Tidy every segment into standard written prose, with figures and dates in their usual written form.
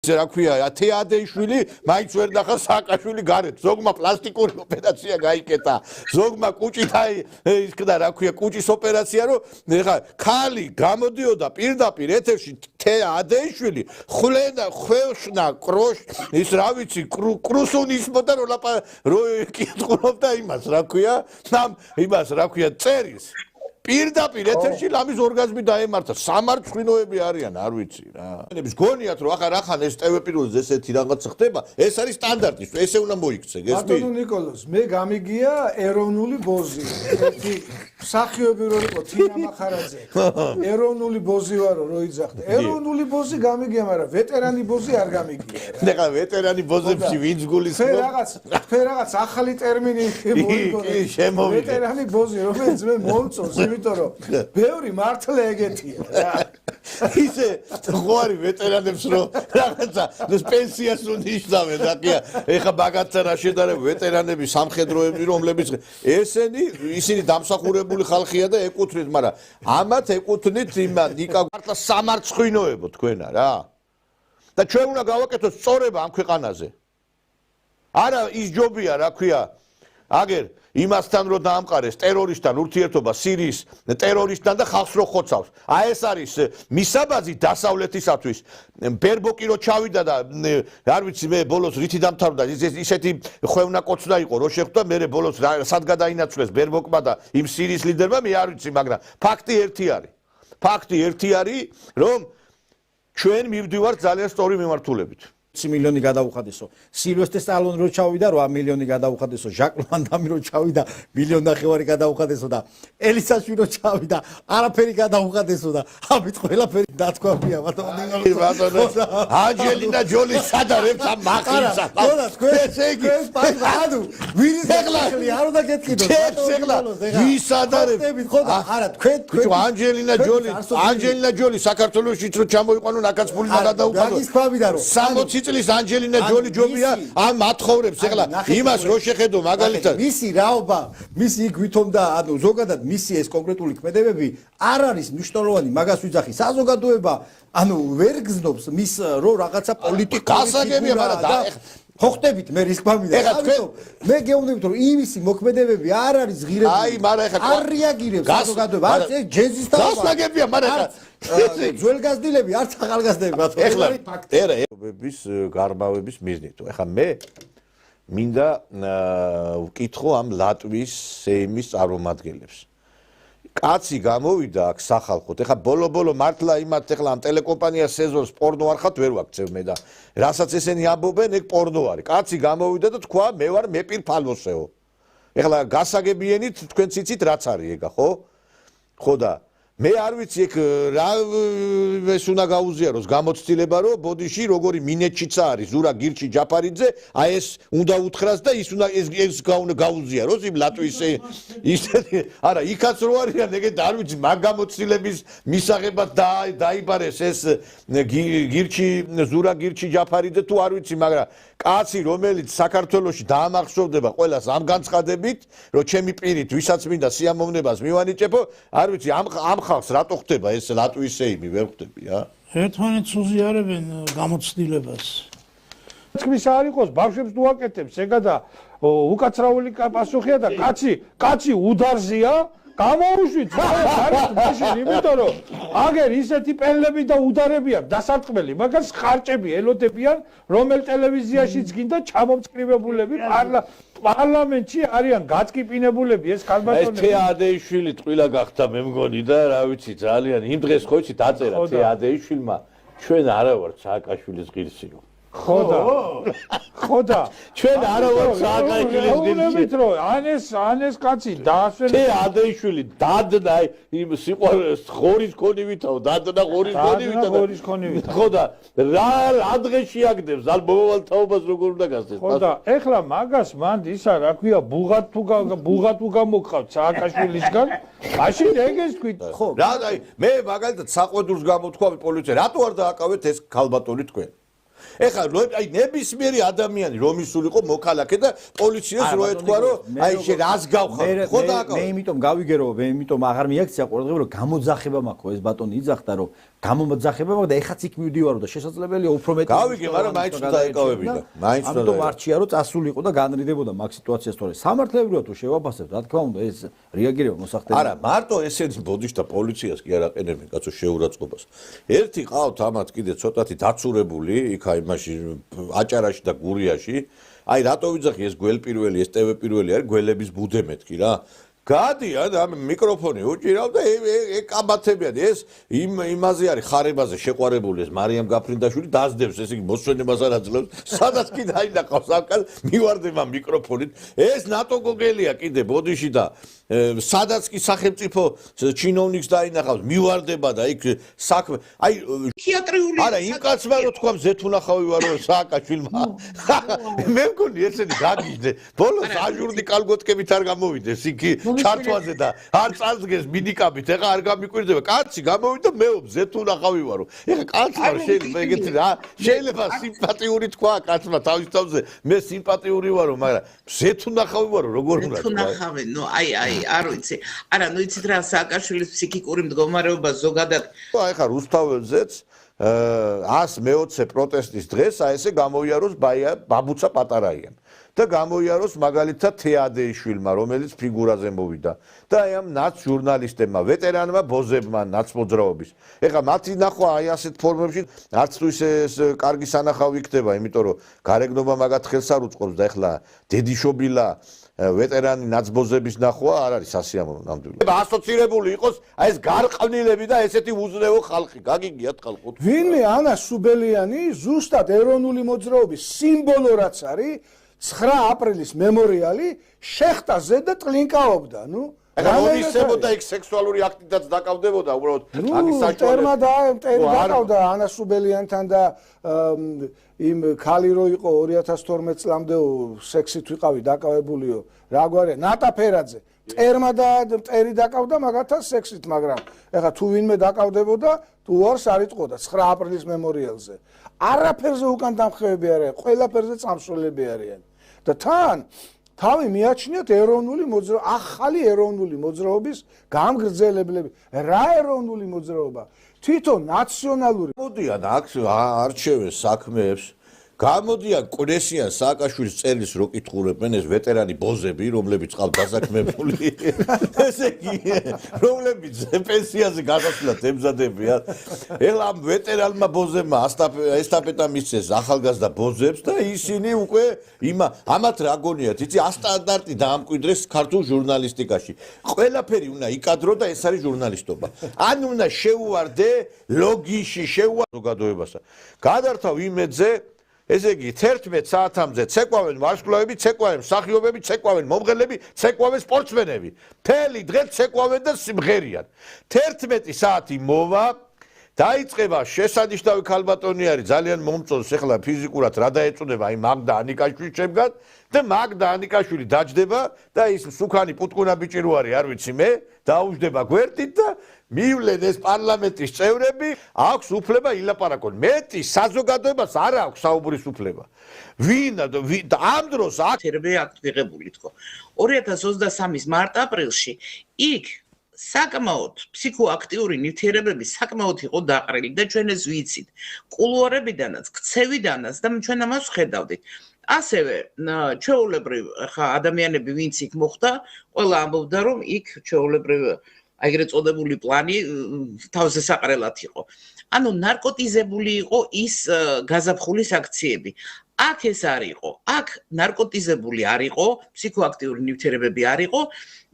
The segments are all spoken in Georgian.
რა ქვია თეადეიშვილი მაინც ვერ ნახა სააკაშვილი გარეთ ზოგმა პლასტიკური ოპერაცია გაიკეთა ზოგმა კუჭით ის ხდა რა ქვია კუჭის ოპერაცია რომ ეხა ქალი გამოდიოდა პირდაპირ ეთერში თეადეიშვილი ხვლენა ხვევშნა კროშ ის რა ვიცი კრუსუნისმოდა რო კითხულობდა იმას რა ქვია სამ იმას რა ქვია წერის პირდაპირ ეთერში ლამის ორგაზმი დაემართა სამარცხვინოები არიან არ ვიცი რა ნების გონიათ რომ ახან ეს ტევ პირველზე ესეთი რაღაც ხდება ეს არის სტანდარტი ესე უნდა მოიქცე გესმის ბატონო ნიკოლოზ მე გამიგია ეროვნული ბოზი ერთი მსახიობი რო იყო თინა მახარაძე ეროვნული ბოზი ვარო რო იძახდა ეროვნული ბოზი გამიგია მაგრამ ვეტერანი ბოზი არ გამიგია ნახა ვეტერანი ბოზებში ვინც გულისხმობს ფე რაღაც ახალი ტერმინი მოიგო ვეტერანი ბოზი რომელიც მე მომწონს იმიტომ რომ ბევრი მართლა ეგეთია ისე ხო არის ვეტერანებს რომ რაღაცა პენსიას უნიშნავენ რა ქვია ეხა მაგათთან რა შედარება ვეტერანები სამხედროები რომლებიც ისინი დამსახურებული ხალხია და ეკუთვნით მაგრამ ამათ ეკუთვნით იმა ნიკა მართლა სამარცხვინოებო თქვენა რა და ჩვენ უნდა გავაკეთოთ სწორება ამ ქვეყანაზე არა ის ჯობია რა ქვია აგერ იმასთან რომ დაამყარეს ტერორისტთან ურთიერთობა სირიის ტერორისტთან და ხალხს რო ხოცავს აი ეს არის მისაბაძი დასავლეთისათვის ბერბოკი რო ჩავიდა და არ ვიცი მე ბოლოს რითი დამთავრდა ისეთი ხვევნა კოცნა იყო რო შეხვდა მე ბოლოს სად გადაინაცვლეს ბერბოკმა და იმ სირიის ლიდერმა მე არ ვიცი მაგრამ ფაქტი ერთი არის რომ ჩვენ მივდივართ ძალიან სწორი მიმართულებით 1 მილიონი გადაუხადესო სილვესტრ სტალონი რო ჩავიდა 8 მილიონი გადაუხადესო ჟაკ ვანდამი რო ჩავიდა 1,5 მილიონი გადაუხადესო და ელისაშვილი რო ჩავიდა არაფერი გადაუხადესო და ამით ყველაფერი დათქვაფია ბატონო ანჯელინა ჯოლი სადარებს ამ მახინსა ხოდა თქვენ ანუ ვირის ეხლი არ უნდა გეტყიდო ვის ადარებს ხოდა არა თქვენ ანჯელინა ჯოლი საქართველოსიც რო ჩამოიყვანო ნაკაცფული გადაუხადო 60 წლის ანჯელინა ჯოლი ჯობია ამ მათხოვრებს ეხლა იმას რო შეხედო მაგალითად მისი რაობა მისი იქ ვითომდა ანუ ზოგადად მისი ეს კონკრეტული ქმედებები არ არის მნიშვნელოვანი მაგას ვიძახი საზოგადოება ანუ ვერ გზნობს მის რო რაღაცა პოლიტიკა გასაგებია მაგრამ ხო ხტებით მე ის გვამიდა მე გეუბნებით რომ იმისი მოქმედებები არ არის ღირებული აი მაგრამ ეხლა არ რეაგირებს საზოგადოება არ ჯეზის და გასაგებია მაგრამ ძველგაზრდილები არც ახალგაზრდები ბატონო ეხლა ერების გარმავების მიზნით ეხლა მე მინდა ვკითხო ამ ლატვიის სეიმის წარმომადგენლებს კაცი გამოვიდა აქ სახალხოდ ეხლა ბოლო მართლა იმათ ეხლა ამ ტელეკომპანიას სეზონს პორნო არ ხათ ვერ ვაქცევ მე და რასაც ესენი ამბობენ ეგ პორნო არის კაცი გამოვიდა და თქვა მე ვარ მეპირფალოსეო ეხლა გასაგებიენით თქვენც იცით რაც არის ეგა ხო და მე არ ვიცი ეგ რა ეს უნდა გაუზიაროს გამოცდილება რომ ბოდიში როგორი მინეჩიც არის ზურა გირჩი ჯაფარიძე აი ეს უნდა უთხრას და ის უნდა ეს გაუზიაროს იმ ლატვიის ისეთი არა იქაც რო არიან ეგეთ არ ვიცი მაგ გამოცდილების მისაღებად დაიბარეს ეს გირჩი ზურა გირჩი ჯაფარიძე თუ არ ვიცი მაგრამ კაცი რომელიც საქართველოში დაამახსოვრდება ყველას ამ განცხადებით რომ ჩემი პირით ვისაც მინდა სიამოვნებას მივანიჭებო არ ვიცი ამ ხალხს რატო ხდება ეს ლატვიის სეიმი ვერ ხდები ერთმანეთს უზიარებენ გამოცდილებას თქმის არ იყოს ბავშვებს თუ აკეთებს ეგა და უკაცრაული პასუხია და კაცი უდარზია გამოუშვით მაშინ იმიტომ რომ აგერ ისეთი პენლები და უდარები აქვს დასარტყმელი მაგას ხარჭები ელოდებიან რომელ ტელევიზიაშიც გინდა ჩამომწკრივებულები პარლამენტში არიან გაწკიპინებულები ეს ქალბატონები ეს თეადეიშვილი ტყილა გახდა მე მგონი და რა ვიცი ძალიან იმ დღეს ხო იცი დაწერა თეადეიშვილმა ჩვენ არა ვართ სააკაშვილის ღირსიო ხოდა ჩვენ არა ვართ სააკაშვილის ღირსი რომ ანეს კაცი დაასვენებს თეადეიშვილი დადნა იმ სიყვარულს ხორის ქონივითაო დადნა ხორის ქონივითა ხოდა რა დღეში აგდებს ალბომოვალ თაობას როგორ უნდა გასცეს ხოდა ეხლა მაგას მანდ ისა რა ქვია ბუღად თუ გამოგყავთ სააკაშვილისგან მაშინ ეგეს თქვით ხო რა აი მე მაგალითად საყვედურს გამოთქვა პოლიცია რატო არ დააკავეთ ეს ქალბატონი თქვენ ეხლა აი ნებისმიერი ადამიანი რომ ისულიყო მოქალაქე და პოლიციას რო ეთქვა რომ აი შე რას გავხარ მე იმიტომ გავიგერო მე იმიტომ აღარ მიაქცია ყურადღება რომ გამოძახება მაქვს ეს ბატონი იძახდა რომ გამომძახება, მაგრამ ეხაც იქ მივდივარო და შესაძლებელია უფრო მეტი. გავიგე, მაგრამ მაინც უნდა დაეკავებინა. მაინც უნდა. ამიტომ არჩია რომ წასულიყო და განრიდებოდა მაგ სიტუაციას, თორე სამართლებრივად თუ შევაფასებთ, რა თქმა უნდა, ეს რეაგირება მოსახდენია. არა, მარტო ესეც ბოდიშთა პოლიციას კი არ აყენებენ კაცო შეურაცხყოფას. ერთი ყავთ ამათ კიდე ცოტათი დაცურებული, იქ აი მაშინ აჭარაში და გურიაში. აი რატო ვიძახი ეს გველპირველი, ეს ტევე პირველი არის გველების ბუდე მეთქი რა. გადიან ამ მიკროფონი უჭირავ და ეკაბათებიან ეს იმაზე არის ხარებაზე შეყვარებული ეს მარიამ გაფრინდაშვილი დაძდებს ეს იგი მოსვენებას არ აძლევს სადაც კი დაინახავს აკალ მივარდება მიკროფონით ეს ნატო გოგელია კიდე ბოდიში და სადაც კი სახელმწიფო ჩინოვნიკს დაინახავს მივარდება და იქ საქმე აი ფსიქიატრიული არა იმ კაცმა რო თქვა ზეთუნახავი ვარო სააკაშვილმა მე მგონი ესენი გაგიჟდე ბოლოს აჟურნი კალგოტკებით არ გამოვიდეს იქ ჩართვაზე და არ წარდგეს მინიკაბით ეხა არ გამიკვირდება კაცი გამოვიდა მეუბ ზეთუნახავი ვარო ეხა კაცმა შეიძლება ეგეთი რა შეიძლება სიმპათიური თქვა კაცმა თავის თავზე მე სიმპათიური ვარო მაგრამ ზეთუნახავი ვარო როგორ უნდა თქვა ზეთუნახავი ნუ აი არ ვიცი არა ნუ იცით რა სააკაშვილის ფსიქიკური მდგომარეობა ზოგადად ეხა რუსთაველზეც 120 პროტესტის დღეს აი ესე გამოიაროს ბაბუცა პატარაიან და გამოიაროს მაგალითად თეადეიშვილმა რომელიც ფიგურაზე მოვიდა და აი ამ ნაც ჟურნალისტებმა ვეტერანმა ბოზებმა ნაცმოძრაობის ეხლა მათი ნახვა აი ასეთ ფორმებში არც თუ ისე კარგი სანახავი იქნება იმიტომ რომ გარეგნობა მაგათ ხელს არ უწყობს და ეხლა დედიშობილა ვეტერანი ნაცბოზების ნახვა არ არის სასიამოვნო ნამდვილად. ასოცირებული იყოს აი ეს გარყვნილები და ესეთი უზნეო ხალხი. გაგიგიათ ხალხო. ვინმე ანა სუბელიანი ზუსტად ეროვნული მოძრაობის სიმბოლო რაც არის 9 აპრილის მემორიალი შეხტაზე და ტლინკაობდა, ნუ ეხლა მოდისებოდა იქ სექსუალური აქტითაც დაკავდებოდა უბრალოდ აგის საჭიროება. დაკავდა ანა სუბელიანთან და იმ ხალი რო იყო 2012 წლამდე სექსით ვიყავი დაკავებულიო რა გვარია ნატაფერაძე ტერმა და მტერი დაკავდა მაგათაც სექსით მაგრამ ეხლა თუ ვინმე დაკავდებოდა თუ არს არ იტყოდა 9 აპრილის მემორიალზე არაფერზე უკან დამხევები არიან ყველაფერზე წამსვლელები არიან და თან თავი მიაჩნიათ ეროვნული მოძრაობა ახალი ეროვნული მოძრაობის გამგრძელებლები რა ეროვნული მოძრაობა თვითონ ნაციონალური მოდიან აქ არჩევენ საქმეებს გამოდიან ყნესიან სააკაშვილის წერილს რო კითხულობენ ეს ვეტერანი ბოზები რომლებიც ყავთ დასაქმებული ესე იგი რომლებიც პენსიაზე გადასვლად ემზადებიან ეხლა ამ ვეტერანმა ბოზებმა ესტაფეტა მისცეს ახალგაზრდა ბოზებს და ისინი უკვე ამათ რა გონიათ იცი ასტანდარტი დაამკვიდრეს ქართულ ჟურნალისტიკაში ყველაფერი უნდა იკადრო და ეს არის ჟურნალისტობა ან უნდა შეუვარდე ლოგიში შეუვარდე ზოგადოებასა გადართავ იმედზე ესე იგი 11 საათამდე ცეკვავენ ვარსკვლავები, ცეკვავენ მსახიობები, ცეკვავენ მომღერლები, ცეკვავენ სპორტსმენები. მთელი დღე ცეკვავენ და სიმღერიან. 11 საათი მოვა, დაიწყება შესანიშნავი ქალბატონი არის, ძალიან მომწონს ახლა ფიზიკურად რა დაეწუნება აი მაგდა ანიკაშვილის შემგან და მაგდა ანიკაშვილი დაჯდება და ის სუქანი პუტკუნა ბიჭი რო არის, არ ვიცი მე, დაუჯდება გვერდით და მივლენ ეს პარლამენტის წევრები აქვს უფლება ილაპარაკონ მეტი საზოგადოებას არ აქვს საუბრის უფლება ვინ ამ დროს აქტივები აქ ვიღებული თქო 2023-ის მარტ-აპრილში იქ საკმაოდ ფსიქოაქტიური ნივთიერებები საკმაოდ იყო დაყრილი და ჩვენ ეს ვიცით კულუარებიდანაც ქცევიდანაც და ჩვენ ამას ვხედავდით ასევე ჩვეულებრივ ხა ადამიანები ვინც იქ მოხვდა ყველა ამბობდა რომ იქ ჩვეულებრივ ეგრეთ წოდებული პლანი თავზე საყრელად იყო. ანუ ნარკოტიზებული იყო ის გაზაფხულის აქციები. აქ ეს არ იყო. აქ ნარკოტიზებული არ იყო, ფსიქოაქტიური ნივთიერებები არ იყო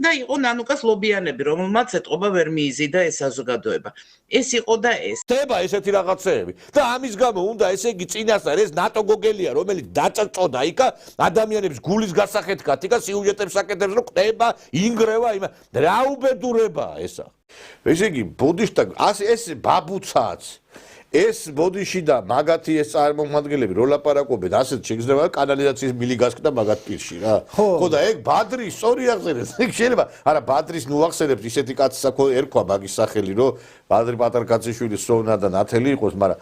და იყო ნანუკას ლობიანები, რომელმაც ეთყობა ვერ მიიზიდა ეს საზოგადოება. ეს იყო და ეს. ხდება ესეთი რაღაცეები და ამის გამო უნდა ესე იგი წინასწარ ეს ნატო გოგელია, რომელიც დაწწოდა იქა ადამიანების გულის გასახეთქად, იქა სიუჟეტებს აკეთებს, რომ ხდება, ინგრევა, რა უბედურებაა ესა. ესე იგი ბუდიშთა ეს ბაბუცაც ეს ბოდიში და მაგათი ეს წარმომადგენლები რო ლაპარაკობენ, ასეთ შეგრძნება კანალიზაციის მილი გასკდა მაგათ პირში რა. ხო და ეგ ბადრი სწორი აღწერეს. ეგ შეიძლება, არა ბადრის ნუ ახსენებს ისეთი კაცი ერქვა მაგის სახელი, რომ ბადრი პატარკაციშვილი სოვნა და ნათელი იყოს, მაგრამ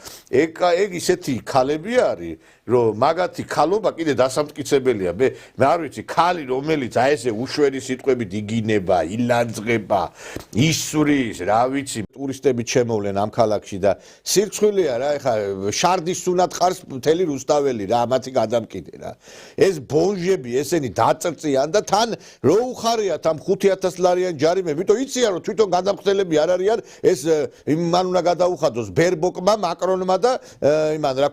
ეგ ისეთი ქალები არის, რომ მაგათი ქალობა კიდე დასამტკიცებელია. მე არ ვიცი, ქალი რომელიც აი ესე უშვერი სიტყვებით იგინება, ილანძღება, ისვრის, რა ვიცი, ტურისტები შემოვლენ ამ ქალაქში და სირცხვილია რა, ეხა შარდის სუნად ყარს მთელი რუსთაველი რა, ამათი გადამკიდე რა. ეს ბონჟები ესენი დაწრწიან და თან რო უხარიათ ამ 5000 ლარიან ჯარიმე, იმიტომ იციან რომ თვითონ გადამხდელები არ არიან, ეს იმან უნდა გადაუხადოს ბერბოკმა, მაკრონმა და იმან რა